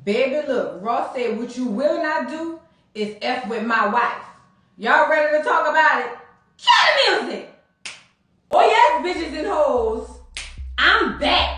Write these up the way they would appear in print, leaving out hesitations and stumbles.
Baby, look, Ross said what you will not do is F with my wife. Y'all ready to talk about it? Cue the music! Oh yes, bitches and hoes. I'm back.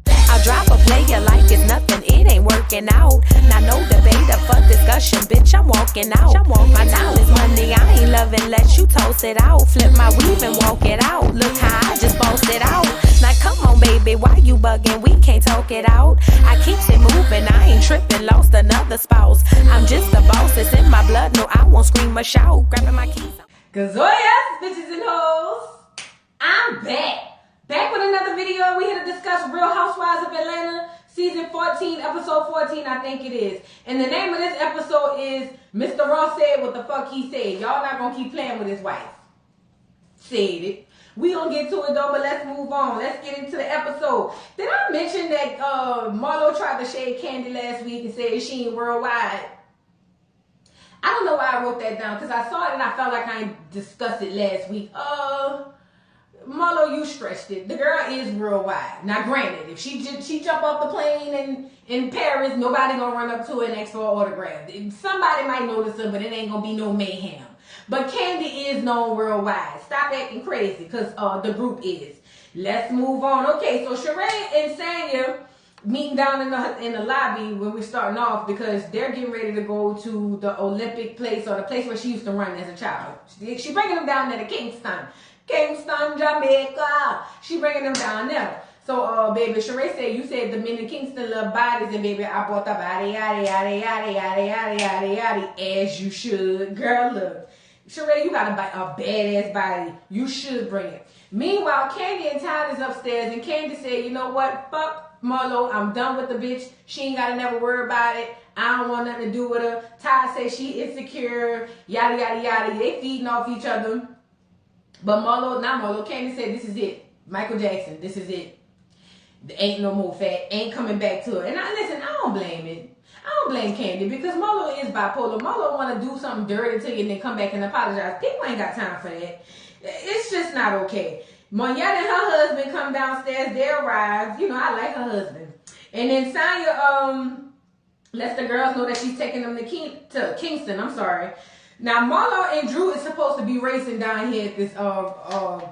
I drop a player like it's nothing, it ain't working out. Now no debate up for discussion, bitch, I'm walking out. My time is money, I ain't loving, let you toast it out. Flip my weave and walk it out, look how I just bossed it out. Now come on baby, why you bugging, we can't talk it out. I keeps it moving, I ain't tripping, lost another spouse. I'm just a boss, it's in my blood, no I won't scream or shout. Grabbing my keys. Cause oh yes, bitches and hoes, I'm back. Back with another video. We here to discuss Real Housewives of Atlanta, season 14, episode 14, I think it is. And the name of this episode is Mr. Ross Said What the Fuck He Said. Y'all not gonna keep playing with his wife. Said it. We gonna get to it though, but let's move on. Let's get into the episode. Did I mention that Marlo tried to shade Candy last week and said she ain't worldwide? I don't know why I wrote that down, because I saw it and I felt like I ain't discussed it last week. Marlo, you stretched it. The girl is worldwide. Now, granted, if she jump off the plane in Paris, nobody gonna run up to her and ask for an autograph. Somebody might notice her, but it ain't gonna be no mayhem. But Candy is known worldwide. Stop acting crazy, because the group is. Let's move on. Okay, so Sheree and Sanya meeting down in the lobby when we're starting off, because they're getting ready to go to the Olympic place, or the place where she used to run as a child. She bringing them down there to Kingston, Jamaica. She bringing them down there. So, baby, Sheree said, you said the men in Kingston love bodies, and baby, I bought the body, yada, yada, yada, yada, yada, yada, yada, as you should. Girl, look. Sheree, you got a badass body. You should bring it. Meanwhile, Candy and Todd is upstairs, and Candy said, you know what? Fuck Marlo. I'm done with the bitch. She ain't got to never worry about it. I don't want nothing to do with her. Todd said she insecure, yada, yada, yada. They feeding off each other. But Candy said, this is it. Michael Jackson, this is it. There ain't no more fat. Ain't coming back to her. And I don't blame it. I don't blame Candy, because Marlo is bipolar. Marlo want to do something dirty to you and then come back and apologize. People ain't got time for that. It's just not okay. Monietta and her husband come downstairs. They arrive. You know, I like her husband. And then Sanya lets the girls know that she's taking them to Kingston. I'm sorry. Now, Marlo and Drew is supposed to be racing down here at this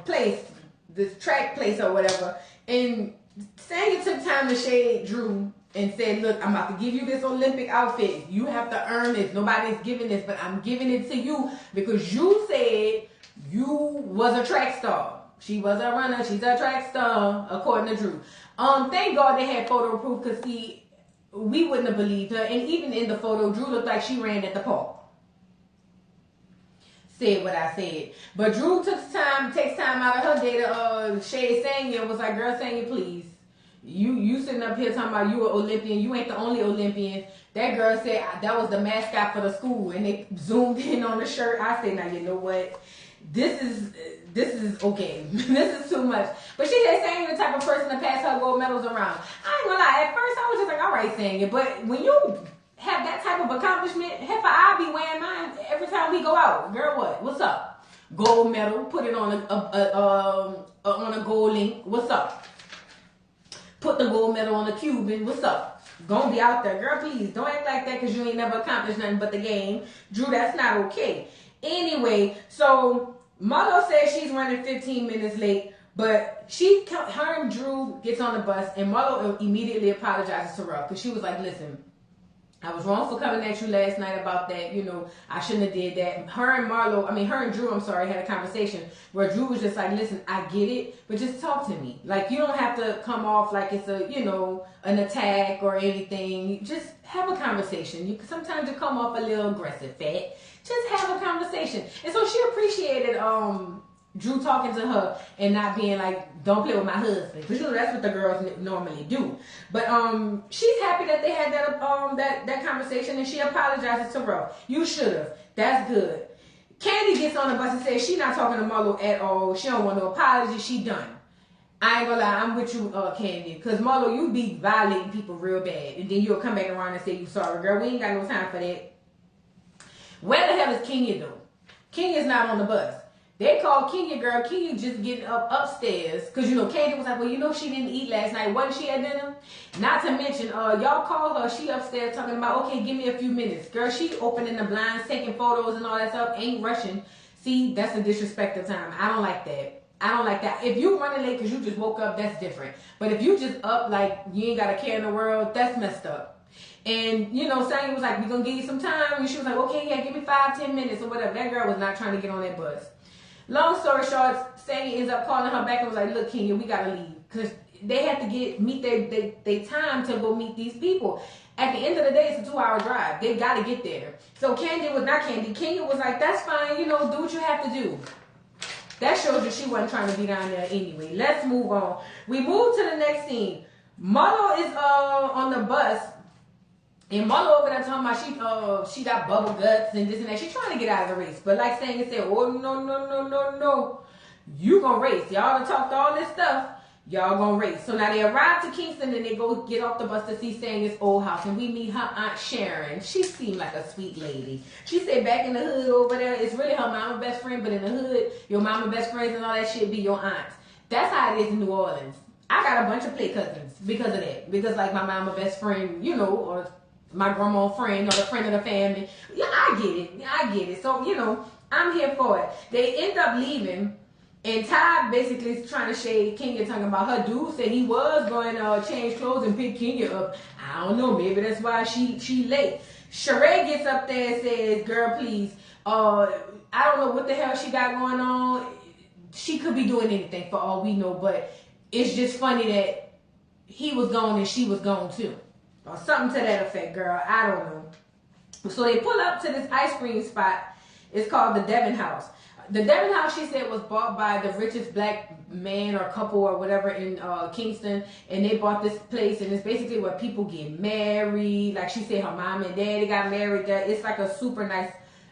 place, this track place or whatever. And Sanya took time to shade Drew and said, look, I'm about to give you this Olympic outfit. You have to earn this. Nobody's giving this, but I'm giving it to you because you said you was a track star. She was a runner. She's a track star, according to Drew. Thank God they had photo proof, because we wouldn't have believed her. And even in the photo, Drew looked like she ran at the park. Said what I said. But Drew takes time out of her day to shade Sanya and was like, girl, Sanya, please. You sitting up here talking about you an Olympian. You ain't the only Olympian. That girl said that was the mascot for the school, and they zoomed in on the shirt. I said, now you know what? This is okay. This is too much. But she said Sanya the type of person to pass her gold medals around. I ain't gonna lie. At first I was just like, all right, Sanya. But when you have that type of accomplishment, heifer, I'll be wearing mine every time we go out. Girl, what? What's up? Gold medal. Put it on a gold link. What's up? Put the gold medal on a Cuban. What's up? Gonna be out there. Girl, please, don't act like that, because you ain't never accomplished nothing but the game. Drew, that's not okay. Anyway, so Marlo says she's running 15 minutes late, but her and Drew gets on the bus, and Marlo immediately apologizes to her, because she was like, listen, I was wrong for coming at you last night about that. You know, I shouldn't have did that. Her and Drew, had a conversation where Drew was just like, listen, I get it, but just talk to me. Like, you don't have to come off like it's an attack or anything. Just have a conversation. Sometimes you come off a little aggressive, fat. Just have a conversation. And so she appreciated Drew talking to her and not being like, don't play with my husband, because that's what the girls normally do. But she's happy that they had that conversation, and she apologizes to her. You should have. That's good. Candy gets on the bus and says she's not talking to Marlo at all. She don't want no apology. She done. I ain't gonna lie, I'm with you, Candy, because Marlo, you be violating people real bad, and then you'll come back around and say you sorry, girl. We ain't got no time for that. Where the hell is Kenya though? Kenya's not on the bus. They called Kenya, girl. Kenya just getting up upstairs. Because, you know, Candy was like, well, you know, she didn't eat last night. Wasn't she at dinner? Not to mention, y'all called her. She upstairs talking about, okay, give me a few minutes. Girl, she opening the blinds, taking photos and all that stuff. Ain't rushing. See, that's a disrespect of time. I don't like that. I don't like that. If you running late because you just woke up, that's different. But if you just up like you ain't got a care in the world, that's messed up. And, you know, Sanya was like, we going to give you some time. And she was like, okay, yeah, give me 5-10 minutes or whatever. That girl was not trying to get on that bus. Long story short, Sanya ends up calling her back and was like, look, Kenya, we got to leave. Because they had to meet their time to go meet these people. At the end of the day, it's a 2-hour drive. They got to get there. So Kenya was like, that's fine. You know, do what you have to do. That shows you she wasn't trying to be down there anyway. Let's move on. We move to the next scene. Marlo is on the bus. And Marlo over there talking about she got bubble guts and this and that. She's trying to get out of the race. But like saying, oh, no. You gonna race. Y'all done talked all this stuff. Y'all gonna race. So now they arrive to Kingston and they go get off the bus to see Sanya's old house. And we meet her Aunt Sharon. She seemed like a sweet lady. She said back in the hood over there, it's really her mama best friend. But in the hood, your mama best friends and all that shit be your aunts. That's how it is in New Orleans. I got a bunch of play cousins because of that. Because like my mama best friend, you know, or my grandma friend or the friend of the family. Yeah, I get it. So, you know, I'm here for it. They end up leaving, and Ty basically is trying to shade Kenya, talking about her dude said he was going to change clothes and pick Kenya up. I don't know, maybe that's why she late. Sheree gets up there and says, girl, please, I don't know what the hell she got going on. She could be doing anything for all we know, but it's just funny that he was gone and she was gone too. Or something to that effect, girl. I don't know. So they pull up to this ice cream spot. It's called the Devon House. The Devon House, she said, was bought by the richest black man or couple or whatever in Kingston. And they bought this place. And it's basically where people get married. Like she said, her mom and daddy got married there. It's like a super nice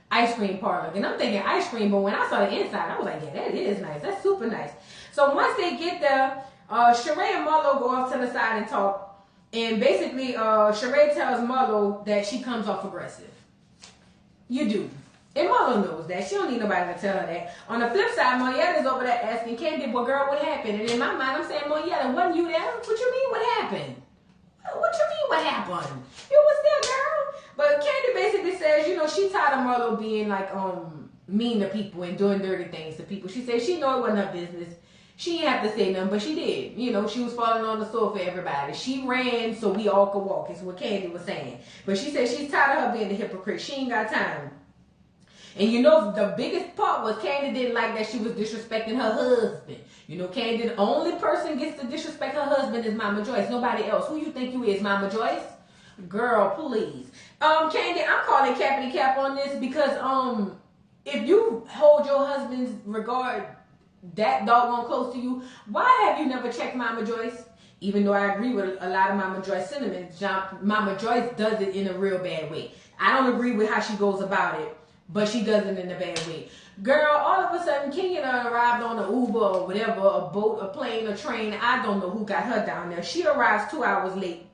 ice cream parlor. And I'm thinking ice cream. But when I saw the inside, I was like, yeah, that is nice. That's super nice. So once they get there, Sheree and Marlo go off to the side and talk. And basically, Sheree tells Marlo that she comes off aggressive. You do. And Marlo knows that. She don't need nobody to tell her that. On the flip side, Moyetta's over there asking Candy, well, girl, what happened? And in my mind, I'm saying, Moyetta, wasn't you there? What you mean, what happened? What you mean, what happened? You was there, girl. But Candy basically says, you know, she tired of Marlo being, like, mean to people and doing dirty things to people. She said she know it wasn't her business. She didn't have to say nothing, but she did. You know, she was falling on the floor for everybody. She ran so we all could walk, is what Candy was saying. But she said she's tired of her being a hypocrite. She ain't got time. And you know, the biggest part was Candy didn't like that she was disrespecting her husband. You know, Candy, the only person gets to disrespect her husband is Mama Joyce. Nobody else. Who you think you is, Mama Joyce? Girl, please. Candy, I'm calling Cappity Cap on this because if you hold your husband's regard that doggone close to you, why have you never checked Mama Joyce? Even though I agree with a lot of Mama Joyce sentiments, Mama Joyce does it in a real bad way. I don't agree with how she goes about it, but she does it in a bad way. Girl, all of a sudden, Kenya arrived on an Uber or whatever, a boat, a plane, a train. I don't know who got her down there. She arrives 2 hours late.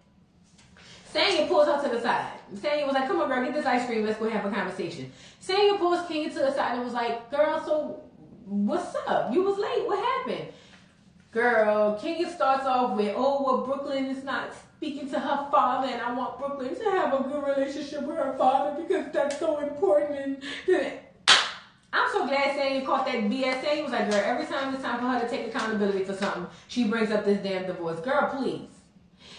Sanya pulls her to the side. Sanya was like, come on, girl, get this ice cream. Let's go have a conversation. Sanya pulls Kenya to the side and was like, girl, so what's up? You was late. What happened? Girl, Kenya starts off with, oh, well, Brooklyn is not speaking to her father, and I want Brooklyn to have a good relationship with her father because that's so important. And I'm so glad Sanya caught that BS. Sanya was like, girl, every time it's time for her to take accountability for something, she brings up this damn divorce. Girl, please.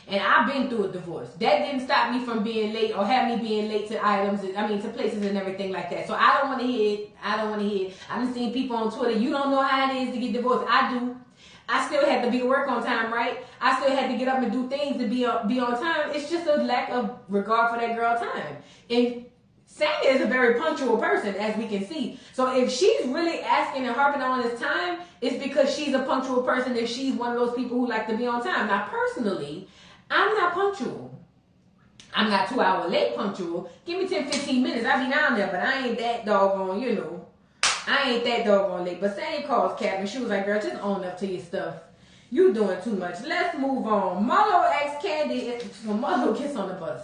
And I've been through a divorce. That didn't stop me from being late or have me being late to to places and everything like that. So I don't want to hear it. I done seen people on Twitter, you don't know how it is to get divorced. I do. I still had to be to work on time, right? I still had to get up and do things to be on time. It's just a lack of regard for that girl time. And Sanya is a very punctual person, as we can see. So if she's really asking and harping on this time, it's because she's a punctual person and she's one of those people who like to be on time. Now, personally, I'm not punctual. I'm not 2 hour late punctual. Give me 10, 15 minutes. I'll be down there, but I ain't that doggone, you know. I ain't that doggone late. But Sanya calls Cap and she was like, girl, just own up to your stuff. You doing too much. Let's move on. Marlo asks Candy, so Marlo gets on the bus.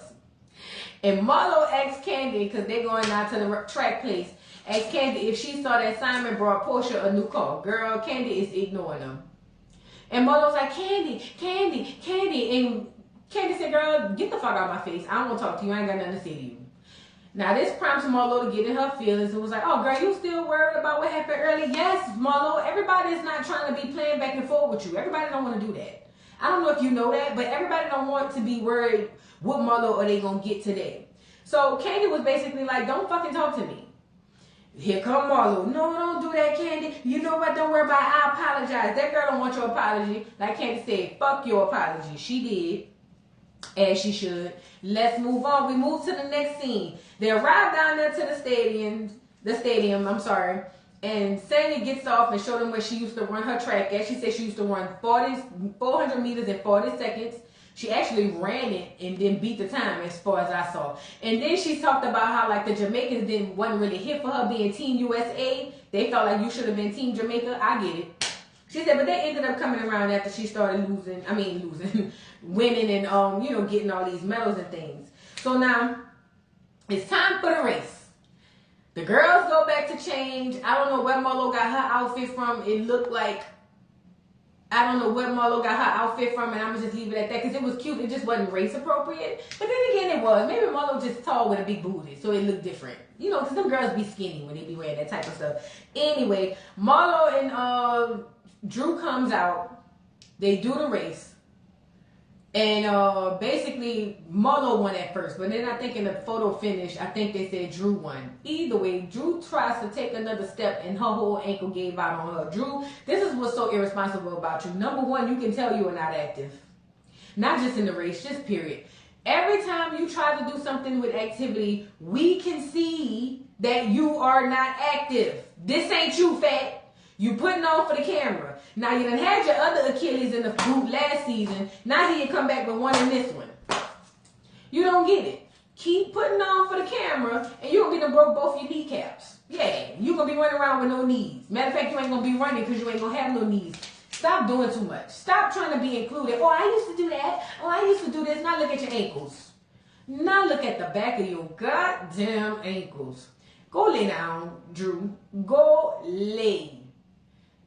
And Marlo asks Candy, because they're going out to the track place, asked Candy if she saw that Simon brought Portia a new car. Girl, Candy is ignoring them. And Marlo's like, Candy. And Candy said, girl, get the fuck out of my face. I don't want to talk to you. I ain't got nothing to say to you. Now, this prompts Marlo to get in her feelings and was like, oh, girl, you still worried about what happened earlier? Yes, Marlo, everybody is not trying to be playing back and forth with you. Everybody don't want to do that. I don't know if you know that, but everybody don't want to be worried what Marlo are they going to get today. So Candy was basically like, don't fucking talk to me. Here come Marlo. No, don't do that, Candy. You know what? Don't worry about it. I apologize. That girl don't want your apology. Like Candy said, fuck your apology. She did. As she should. Let's move on. We move to the next scene. They arrive down there to the stadium, and Sanya gets off and showed them where she used to run her track at. She said she used to run 400 meters in 40 seconds. She actually ran it and then beat the time as far as I saw. And then she talked about how like the Jamaicans wasn't really hit for her being Team USA. They felt like you should have been Team Jamaica. I get it. She said, but they ended up coming around after she started winning and, getting all these medals and things. So now, it's time for the race. The girls go back to change. I don't know where Marlo got her outfit from. It looked like, I don't know where Marlo got her outfit from, and I'm going to just leave it at that because it was cute. It just wasn't race appropriate. But then again, it was. Maybe Marlo just tall with a big booty, so it looked different. Because them girls be skinny when they be wearing that type of stuff. Anyway, Marlo and Drew comes out. They do the race. And basically, Marlo won at first. But then I think in the photo finish, I think they said Drew won. Either way, Drew tries to take another step and her whole ankle gave out on her. Drew, this is what's so irresponsible about you. Number one, you can tell you are not active. Not just in the race, just period. Every time you try to do something with activity, we can see that you are not active. This ain't you, fat. You putting on for the camera. Now you done had your other Achilles in the boot last season. Now he come back with one in this one. You don't get it. Keep putting on for the camera and you're going to be broke both your kneecaps. Yeah, you're going to be running around with no knees. Matter of fact, you ain't going to be running because you ain't going to have no knees. Stop doing too much. Stop trying to be included. Oh, I used to do that. Oh, I used to do this. Now look at your ankles. Now look at the back of your goddamn ankles. Go lay down, Drew. Go lay.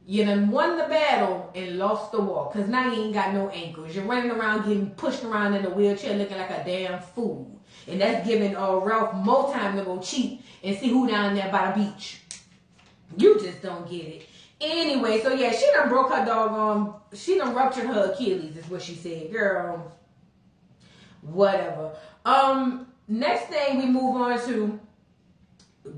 You done won the battle and lost the war because now you ain't got no ankles. You're running around getting pushed around in a wheelchair looking like a damn fool. And that's giving Ralph more time to go cheat and see who down there by the beach. You just don't get it. Anyway, so yeah, she done broke her doggone, she done ruptured her Achilles is what she said. Girl, whatever. Next thing we move on to,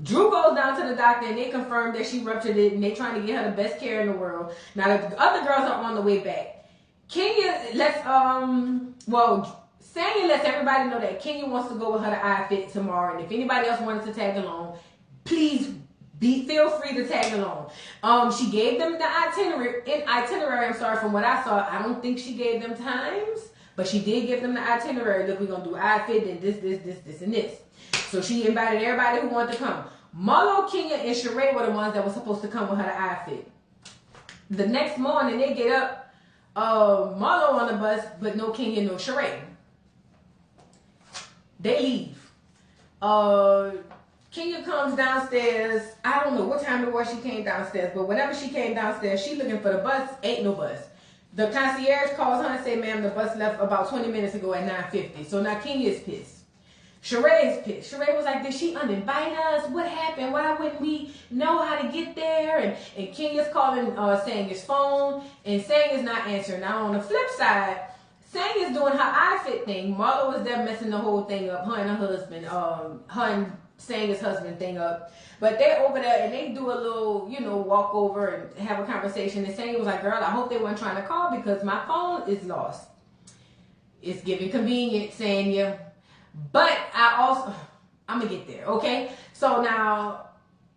Drew goes down to the doctor and they confirm that she ruptured it and they trying to get her the best care in the world. Now the other girls are on the way back. Kenya lets Sanya lets everybody know that Kenya wants to go with her to iFit tomorrow, and if anybody else wanted to tag along, please feel free to tag along. She gave them the itinerary. I'm sorry, from what I saw, I don't think she gave them times, but she did give them the itinerary. Look, we're gonna do iFit and this, and this. So she invited everybody who wanted to come. Marlo, Kenya, and Sheree were the ones that were supposed to come with her to iFit. The next morning, they get up, Marlo on the bus, but no Kenya, no Sheree. They leave. Kenya comes downstairs. I don't know what time it was she came downstairs, but whenever she came downstairs, she looking for the bus. Ain't no bus. The concierge calls her and say, ma'am, the bus left about 20 minutes ago at 9:50. So now Kenya is pissed. Sheree is pissed. Sheree was like, did she uninvite us? What happened? Why wouldn't we know how to get there? And Kenya's calling Sanya's phone, and Sanya's not answering. Now on the flip side, Sanya's doing her iFit thing. Marlo was there messing the whole thing up. Her and her husband, her and Sanya's husband thing up. But they're over there and they do a little, walk over and have a conversation. And Sanya was like, girl, I hope they weren't trying to call because my phone is lost. It's giving convenient, Sanya. But I'm going to get there, okay? So now,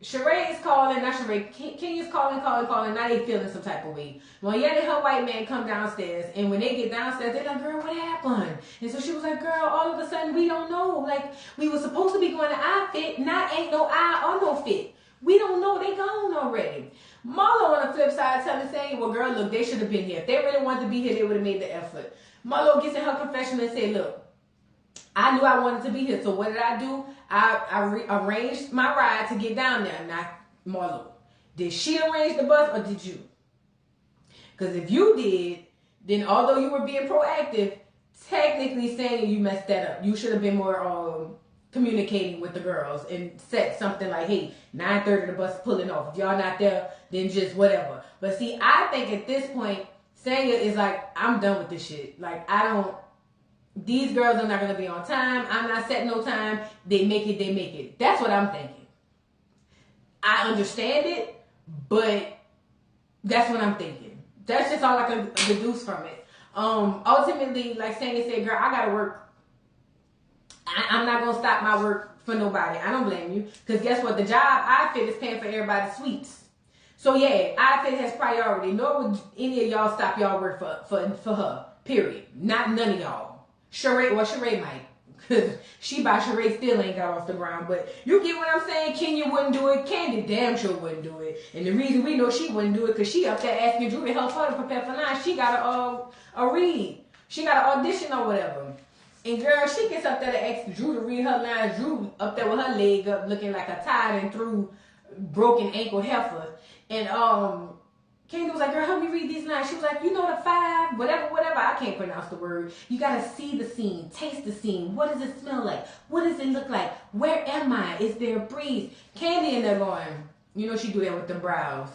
Sheree is calling, not Sheree, Kenya's calling. Now they feeling some type of way. Well, yeah, and her white man come downstairs. And when they get downstairs, they're like, girl, what happened? And so she was like, girl, all of a sudden, we don't know. Like, we were supposed to be going to iFit. Now ain't no I or no fit. We don't know. They gone already. Marlo on the flip side saying, well, girl, look, they should have been here. If they really wanted to be here, they would have made the effort. Marlo gets in her confession and say, look, I knew I wanted to be here. So what did I do? I arranged my ride to get down there. Not Marlo. Did she arrange the bus or did you? Because if you did, then although you were being proactive, technically saying you messed that up. You should have been more communicating with the girls and set something like, hey, 9:30 the bus pulling off. If y'all not there, then just whatever. But see, I think at this point, Sanya is like, I'm done with this shit. Like, these girls are not going to be on time. I'm not setting no time. They make it, they make it. That's what I'm thinking. I understand it, but that's what I'm thinking. That's just all I can deduce from it. Ultimately, like Sanya said, girl, I got to work. I'm not going to stop my work for nobody. I don't blame you. Because guess what? The job iFit is paying for everybody's sweets. So yeah, iFit has priority. Nor would any of y'all stop y'all work for her. Period. Not none of y'all. Sheree might. Because she by Sheree still ain't got off the ground. But you get what I'm saying? Kenya wouldn't do it. Candy damn sure wouldn't do it. And the reason we know she wouldn't do it because she up there asking Drew to help her to prepare for line. She got a read. She got an audition or whatever. And girl, she gets up there to ask Drew to read her lines. Drew up there with her leg up looking like a tied and through broken ankle heifer. And Candy was like, girl, help me read these lines. She was like, you know the 5, whatever. I can't pronounce the word. You got to see the scene, taste the scene. What does it smell like? What does it look like? Where am I? Is there a breeze? Candy in there going, you know she do that with the brows.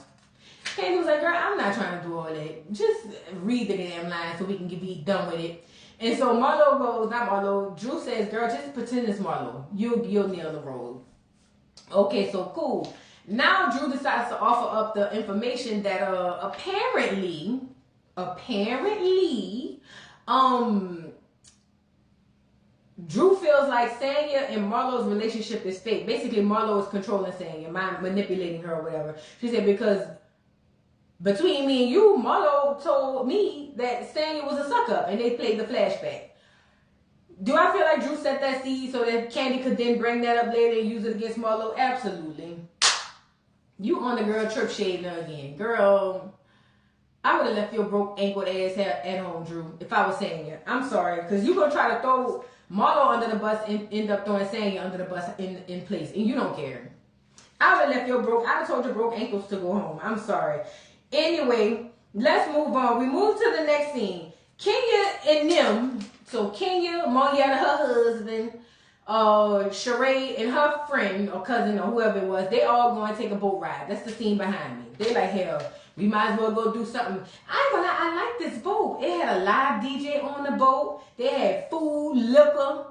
Candy was like, girl, I'm not trying to do all that. Just read the damn line so we can be done with it. And so Marlo goes, not Marlo, Drew says, girl, just pretend it's Marlo. You'll nail the role. Okay, so cool. Now Drew decides to offer up the information that apparently, Drew feels like Sanya and Marlo's relationship is fake. Basically, Marlo is controlling Sanya, manipulating her or whatever. She said, because between me and you, Marlo told me that Sanya was a suck-up, and they played the flashback. Do I feel like Drew set that seed so that Candy could then bring that up later and use it against Marlo? Absolutely. You on the girl trip shade now again. Girl, I would have left your broke ankled ass at home, Drew, if I was saying it. I'm sorry, because you going to try to throw Marlo under the bus and end up throwing Sanya under the bus in place, and you don't care. I would have left your broke, I would have told your broke ankles to go home. I'm sorry. Anyway, let's move on. We move to the next scene. Kenya and them, so Kenya, Marietta, her husband, Sheree and her friend or cousin or whoever it was, they all going to take a boat ride. That's the scene behind me. They like, hell, we might as well go do something. I ain't gonna lie, I like this boat. It had a live DJ on the boat. They had food, liquor.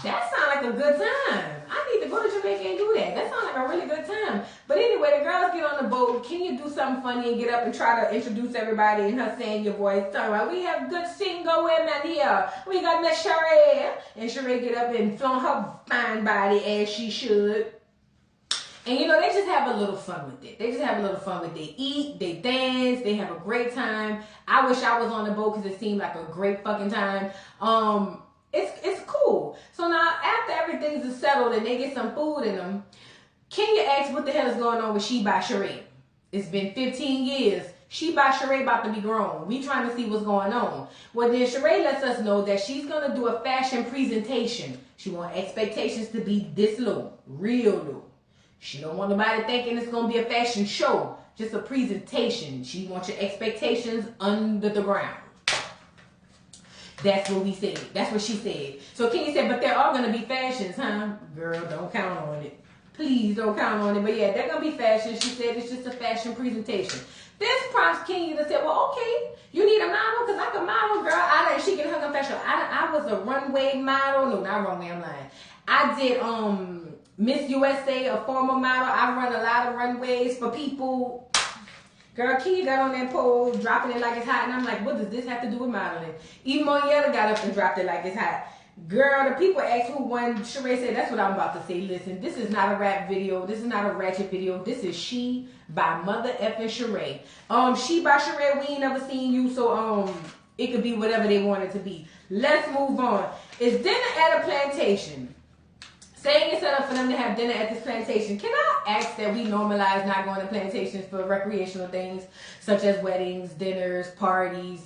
That sounds like a good time. I need to go to Jamaica and do that. That sounds like a really good time. But anyway, the girls get on the boat. Can you do something funny and get up and try to introduce everybody in her saying your voice? Talking about, we have good single women here. We got Miss Sheree. And Sheree get up and flaunt her fine body as she should. And you know, they just have a little fun with it. They just have a little fun with it. They eat, they dance, they have a great time. I wish I was on the boat because it seemed like a great fucking time. It's cool. So now after everything's settled and they get some food in them, Kenya asks what the hell is going on with She by Sheree. It's been 15 years. She by Sheree about to be grown. We trying to see what's going on. Well, then Sheree lets us know that she's going to do a fashion presentation. She wants expectations to be this low, real low. She don't want nobody thinking it's going to be a fashion show, just a presentation. She wants your expectations under the ground. That's what we said. That's what she said. So Kenya said, but there are going to be fashions, huh? Girl, don't count on it. Please don't count on it. But yeah, they're going to be fashions. She said it's just a fashion presentation. This prompts Kenya to say, well, okay, you need a model? Because I can model, girl. She can her confession. I was a runway model. No, not runway, I'm lying. I did Miss USA, a former model. I run a lot of runways for people. Girl, Kenya got on that pole, dropping it like it's hot, and I'm like, what does this have to do with modeling? Even Monietta got up and dropped it like it's hot. Girl, the people asked who won. Sheree said, that's what I'm about to say. Listen, this is not a rap video. This is not a ratchet video. This is She by Mother effing Sheree. She by Sheree, we ain't never seen you, so it could be whatever they want it to be. Let's move on. It's dinner at a plantation. Saying it's set up for them to have dinner at this plantation. Can I ask that we normalize not going to plantations for recreational things such as weddings, dinners, parties?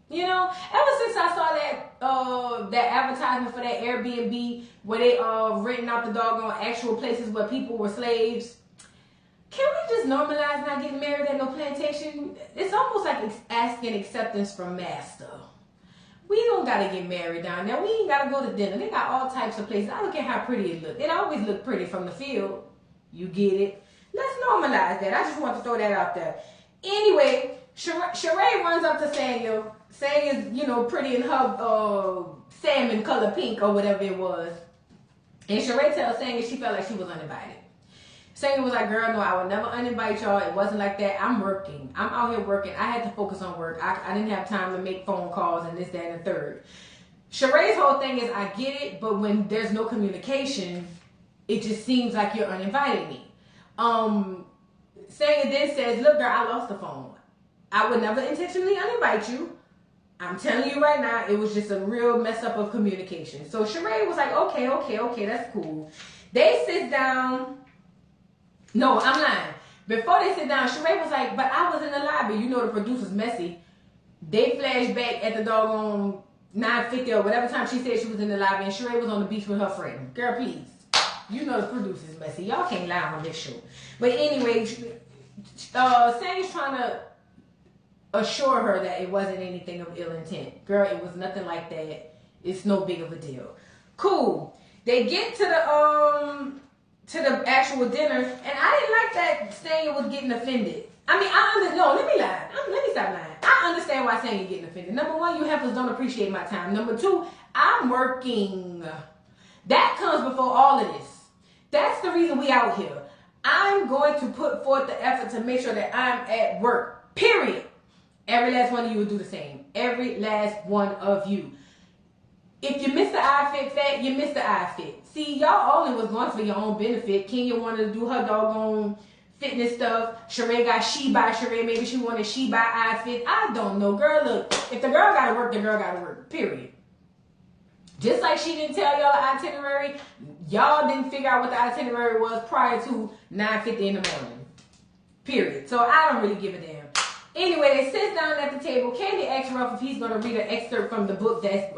You know, ever since I saw that advertisement for that Airbnb where they renting out the doggone actual places where people were slaves, can we just normalize not getting married at no plantation? It's almost like asking acceptance from master. We don't gotta get married down there. We ain't gotta go to dinner. They got all types of places. I don't care how pretty it look. It always look pretty from the field. You get it? Let's normalize that. I just want to throw that out there. Anyway, Sheree runs up to Samuel. Sang is, you know, pretty in her salmon color pink or whatever it was. And Sheree tells Sang she felt like she was uninvited. Sang was like, girl, no, I would never uninvite y'all. It wasn't like that. I'm working. I'm out here working. I had to focus on work. I didn't have time to make phone calls and this, that, and the third. Sheree's whole thing is, I get it, but when there's no communication, it just seems like you're uninviting me. Sang then says, look, girl, I lost the phone. I would never intentionally uninvite you. I'm telling you right now, it was just a real mess up of communication. So Sheree was like, okay, that's cool. They sit down. No, I'm lying. Before they sit down, Sheree was like, but I was in the lobby. You know the producer's messy. They flashed back at the doggone 9:50 or whatever time she said she was in the lobby, and Sheree was on the beach with her friend. Girl, please. You know the producer's messy. Y'all can't lie on this show. But anyway, Sandy's trying to assure her that it wasn't anything of ill intent. Girl, it was nothing like that. It's no big of a deal. Cool. They get to the actual dinner, and I didn't like that Stanya was getting offended. I mean, let me lie. Let me stop lying. I understand why Stanya getting offended. Number one, you heifers don't appreciate my time. Number two, I'm working. That comes before all of this. That's the reason we out here. I'm going to put forth the effort to make sure that I'm at work. Period. Every last one of you will do the same. Every last one of you. If you miss the eye fit fat, you miss the eye fit. See, y'all only was going for your own benefit. Kenya wanted to do her doggone fitness stuff. Sheree got she by Sheree. Maybe she wanted she by eye fit. I don't know. Girl, look. If the girl got to work, the girl got to work. Period. Just like she didn't tell y'all the itinerary, y'all didn't figure out what the itinerary was prior to 9:50 in the morning. Period. So I don't really give a damn. Anyway, they sit down at the table. Candy asks Ralph if he's going to read an excerpt from the book that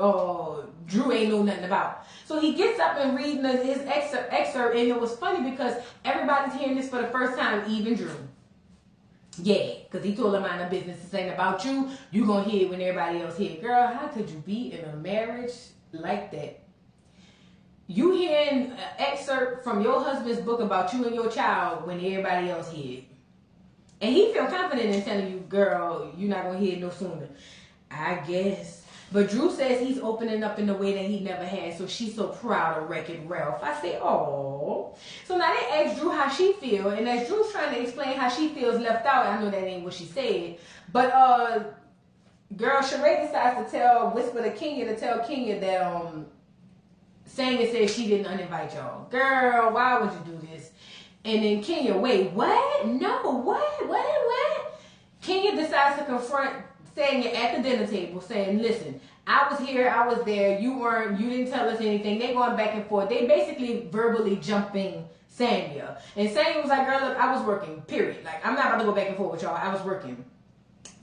Drew ain't know nothing about. So he gets up and reading his excerpt, and it was funny because everybody's hearing this for the first time, even Drew. Yeah, because he told her mind her business. This ain't about you. You going to hear it when everybody else hear it. Girl, how could you be in a marriage like that? You hearing an excerpt from your husband's book about you and your child when everybody else hear it. And he feel confident in telling you, girl, you're not going to hear it no sooner. I guess. But Drew says he's opening up in a way that he never had, so she's so proud of Wreck-It Ralph. I say, oh. So now they ask Drew how she feel, and as Drew's trying to explain how she feels left out, I know that ain't what she said, but girl, Sheree decides to whisper to Kenya to tell Kenya that Sanya said she didn't uninvite y'all. Girl, why would you do this? And then Kenya, wait, what? No, what? Kenya decides to confront Sanya at the dinner table, saying, listen, I was here, I was there, you didn't tell us anything. They going back and forth. They basically verbally jumping Sanya. And Sanya was like, girl, look, I was working, period. Like, I'm not about to go back and forth with y'all. I was working.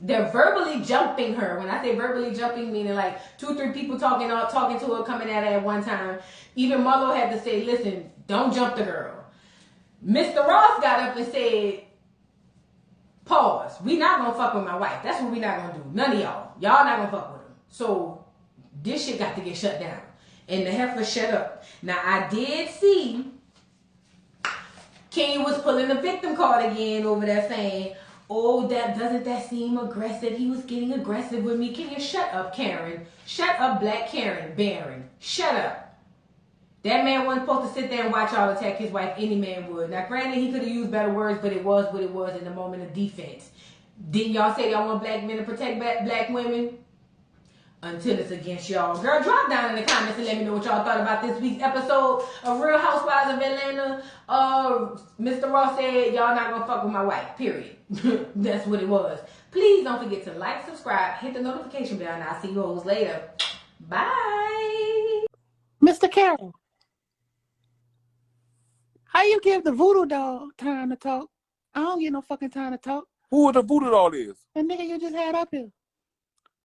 They're verbally jumping her. When I say verbally jumping, meaning like 2-3 people talking to her, coming at her at one time. Even Marlo had to say, listen, don't jump the girl. Mr. Ross got up and said, pause. We not going to fuck with my wife. That's what we not going to do. None of y'all. Y'all not going to fuck with him. So, this shit got to get shut down. And the heifer shut up. Now, I did see Kenya was pulling the victim card again over there saying, oh, doesn't that seem aggressive? He was getting aggressive with me. Kenya, shut up, Karen. Shut up, Black Karen. Baron. Shut up. That man wasn't supposed to sit there and watch y'all attack his wife. Any man would. Now, granted, he could have used better words, but it was what it was in the moment of defense. Didn't y'all say y'all want black men to protect black women? Until it's against y'all. Girl, drop down in the comments and let me know what y'all thought about this week's episode of Real Housewives of Atlanta. Mr. Ross said, y'all not gonna fuck with my wife. Period. That's what it was. Please don't forget to like, subscribe, hit the notification bell, and I'll see you hoes later. Bye. Mr. Carroll. How you give the voodoo doll time to talk? I don't get no fucking time to talk. Who the voodoo doll is? The nigga you just had up here.